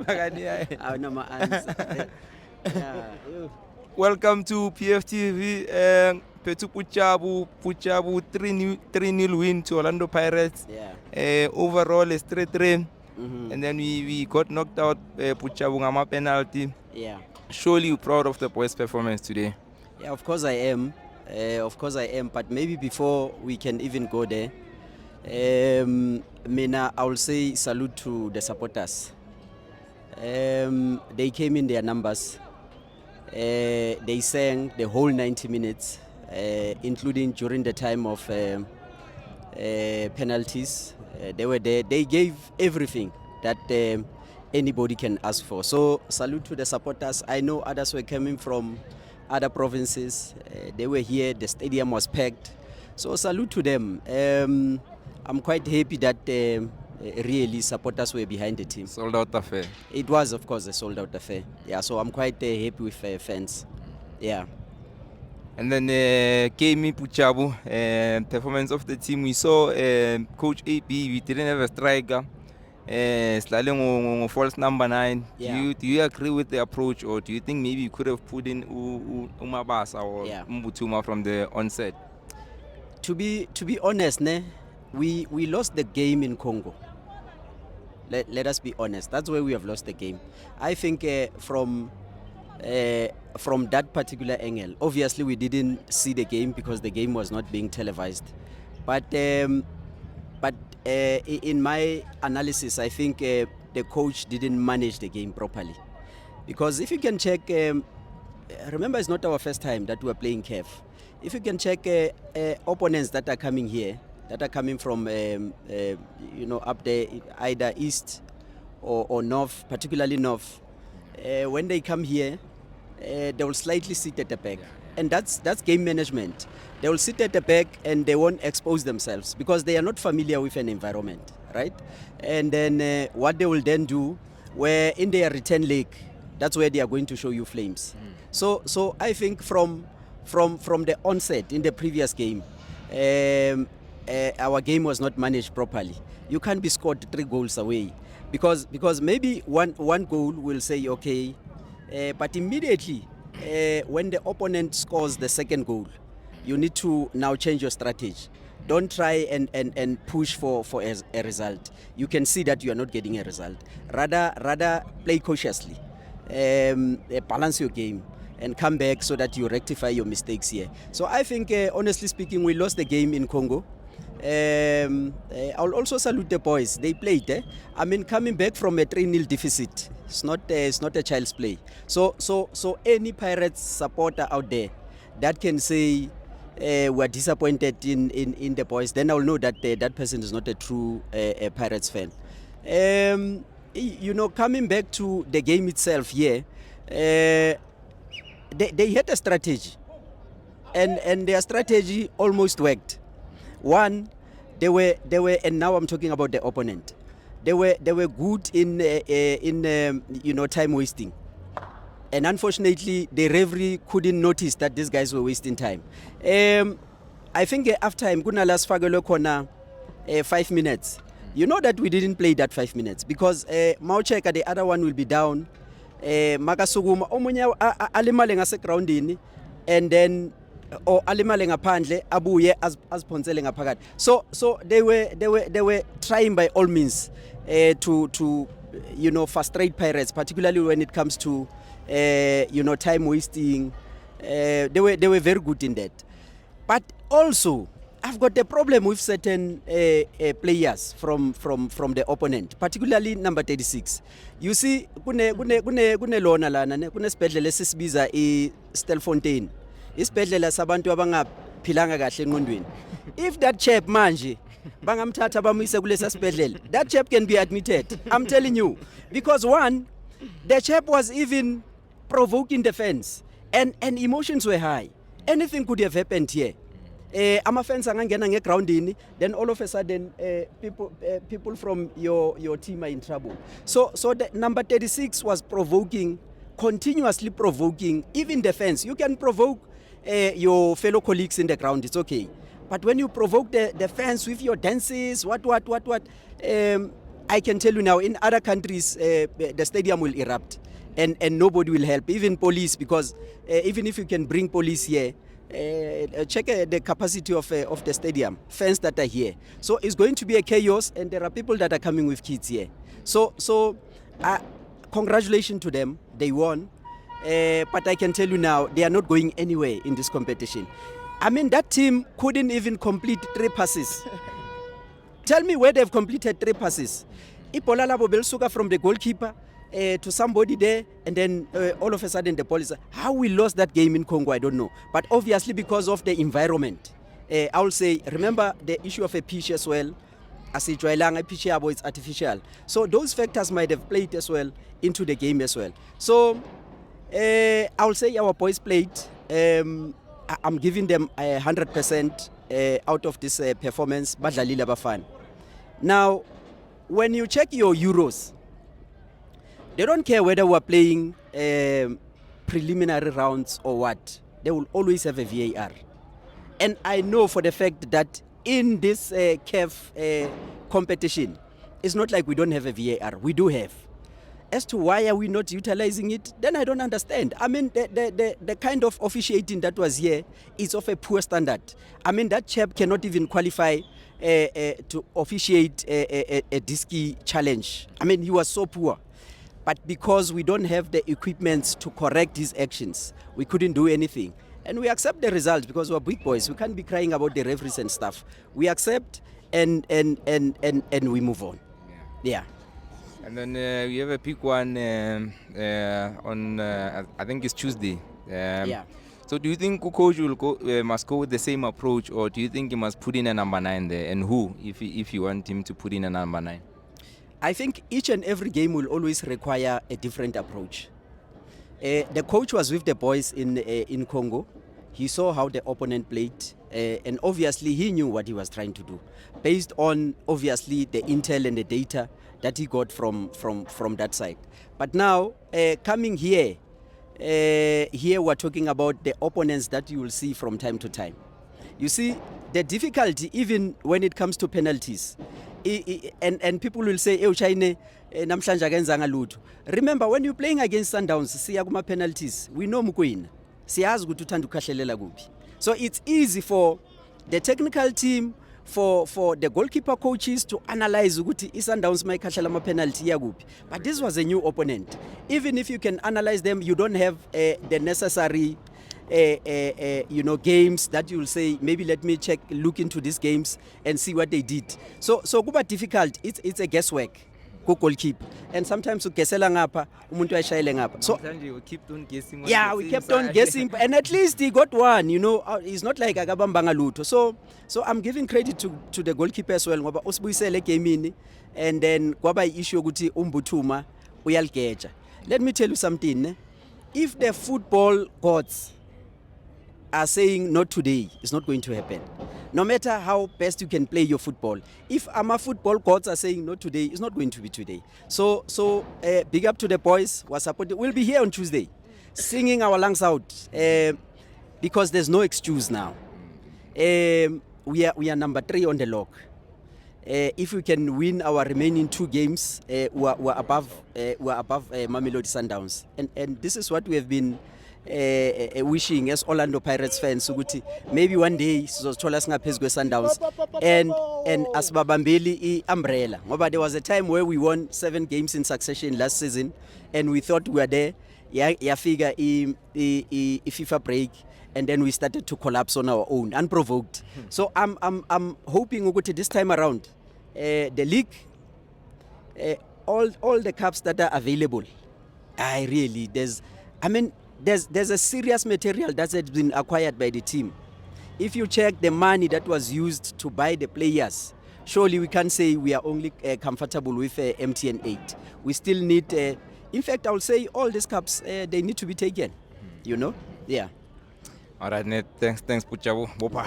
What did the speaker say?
answer. Yeah. Welcome to PFTV. Petu Puchabu 3-0 win to Orlando Pirates. Yeah. Overall is 3-3. Mm-hmm. And then we got knocked out Puchabu Ngama penalty. Yeah. Surely you're proud of the boys' performance today. Yeah, of course I am. But maybe before we can even go there, Mina, I will say salute to the supporters. They came in their numbers. They sang the whole 90 minutes, including during the time of penalties. They were there. They gave everything that anybody can ask for. So salute to the supporters. I know others were coming from other provinces. They were here. The stadium was packed. So salute to them. I'm quite happy that really supporters were behind the team. Sold out affair. It was, of course, a sold-out affair. Yeah, so I'm quite happy with fans. Yeah. And then Kemi Puchabu, performance of the team. We saw Coach AB, we didn't have a striker. Slalom false number 9. Yeah. Do you agree with the approach, or do you think maybe you could have put in Umabasa or Mbutuma from the onset? To be honest, we lost the game in Congo. Let us be honest. That's where we have lost the game. I think from that particular angle, obviously we didn't see the game because the game was not being televised. But in my analysis, I think the coach didn't manage the game properly. Because if you can check, remember it's not our first time that we're playing CAF. If you can check opponents that are coming here, that are coming from up there, either east or north, particularly north, when they come here, they will slightly sit at the back. And that's game management. They will sit at the back and they won't expose themselves because they are not familiar with an environment, right? And then what they will then do, where in their return leg, that's where they are going to show you flames. So I think from the onset in the previous game, our game was not managed properly. You can't be scored 3 goals away because maybe one goal will say okay, but immediately when the opponent scores the second goal, you need to now change your strategy. Don't try and push for a result. You can see that you are not getting a result. Rather play cautiously, balance your game and come back so that you rectify your mistakes here. So I think, honestly speaking, we lost the game in Congo. I'll also salute the boys. They played. I mean, coming back from a 3-0 deficit, it's not a child's play. So any Pirates supporter out there that can say we're disappointed in the boys, then I'll know that that person is not a true Pirates fan. Coming back to the game itself here, they had a strategy, and their strategy almost worked. One, they were, and now I'm talking about the opponent. They were good in time wasting, and unfortunately, the referee couldn't notice that these guys were wasting time. I think after time, kuna last fagelo kona 5 minutes. You know that we didn't play that 5 minutes because Maucheka, the other one will be down. Makasuguma omunye alimale ngase groundini, and then or alimale ngaphandle abuye aziphonsele ngaphakathi. So they were trying by all means to frustrate Pirates, particularly when it comes to time wasting. They were very good in that. But also I've got a problem with certain players from the opponent, particularly number 36. You see, kune lona lana kune sibhedlela esisibiza iStelfontein. Isibhedlela sabantu abangaphilanga kahle engqondweni. If that chap manje bangamthatha bamuyise kulesa sibhedlela, that chap can be admitted. I'm telling you, because one, the chap was even provoking the fans, and emotions were high. Anything could have happened here. Ama-fans angangena ngegroundini, then all of a sudden people from your team are in trouble. So the number 36 was continuously provoking even the fans. You can provoke your fellow colleagues in the ground, it's okay. But when you provoke the fans with your dances, what, I can tell you now, in other countries, the stadium will erupt, and nobody will help, even police, because even if you can bring police here, check the capacity of the stadium, fans that are here. So it's going to be a chaos, and there are people that are coming with kids here. So congratulations to them, they won. But I can tell you now, they are not going anywhere in this competition. I mean, that team couldn't even complete 3 passes. Tell me where they've completed 3 passes. Ibola labo belisuka from the goalkeeper to somebody there, and then all of a sudden the ball is. How we lost that game in Congo, I don't know. But obviously because of the environment. I will say, remember the issue of a pitch as well. As a pitch is artificial. So those factors might have played as well into the game as well. So I will say our boys played. I'm giving them 100% out of this performance. Badlalile Bafana. Now, when you check your Euros, they don't care whether we're playing preliminary rounds or what. They will always have a VAR. And I know for the fact that in this CAF competition, it's not like we don't have a VAR. We do have. As to why are we not utilizing it, then I don't understand. I mean, the kind of officiating that was here is of a poor standard. I mean, that chap cannot even qualify to officiate a Diski challenge. I mean, he was so poor. But because we don't have the equipment to correct his actions, we couldn't do anything. And we accept the result because we're big boys. We can't be crying about the referees and stuff. We accept and we move on. Yeah. And then we have a big one on, I think it's Tuesday. Yeah. So do you think coach will must go with the same approach, or do you think he must put in a number 9 there? And who, if you want him to put in a number 9? I think each and every game will always require a different approach. The coach was with the boys in Congo. He saw how the opponent played, and obviously he knew what he was trying to do, based on obviously the intel and the data that he got from that side. But now coming here we're talking about the opponents that you will see from time to time. You see the difficulty even when it comes to penalties. And people will say, remember when you're playing against Sundowns, siya kuma penalties, we know mukwina. Siyazi ukuthi uthanda ukukhahlelela kuphi. So it's easy for the technical team, for the goalkeeper coaches to analyze ukuthi iSundowns mayikhahlela ama penalty yakuphi. But this was a new opponent. Even if you can analyze them, you don't have the necessary games that you'll say, maybe let me look into these games and see what they did. So kuba difficult. It's a guesswork. Goalkeeper, and sometimes ugesela ngapha umuntu ayishayele ngapha. So we kept on guessing. Yeah, we kept on guessing, and at least he got one. It's not like akabambanga lutho. So I'm giving credit to the goalkeeper as well ngoba usibuyisele game, and then kwaba issue ukuthi umbuthuma uyaligeja. Let me tell you something. If the football gods are saying not today, it's not going to happen. No matter how best you can play your football, if our football gods are saying not today, it's not going to be today. So big up to the boys who are supporting. We'll be here on Tuesday, singing our lungs out, because there's no excuse now. We are number 3 on the log. If we can win our remaining 2 games, we're above Mamelodi Sundowns, and this is what we have been wishing as Orlando Pirates fans ukuthi maybe one day sizothola singaphezulu kweSundowns and asibabambeli iumbrella ngoba there was a time where we won 7 games in succession last season and we thought we were there. Yafika i FIFA break and then we started to collapse on our own unprovoked. So I'm hoping ukuthi this time around the league, all the cups that are available, there's a serious material that has been acquired by the team. If you check the money that was used to buy the players, surely we can't say we are only comfortable with MTN 8. We still need, in fact, I will say all these cups, they need to be taken, Yeah. All right, Ned. Thanks, Puchabu. Bopa.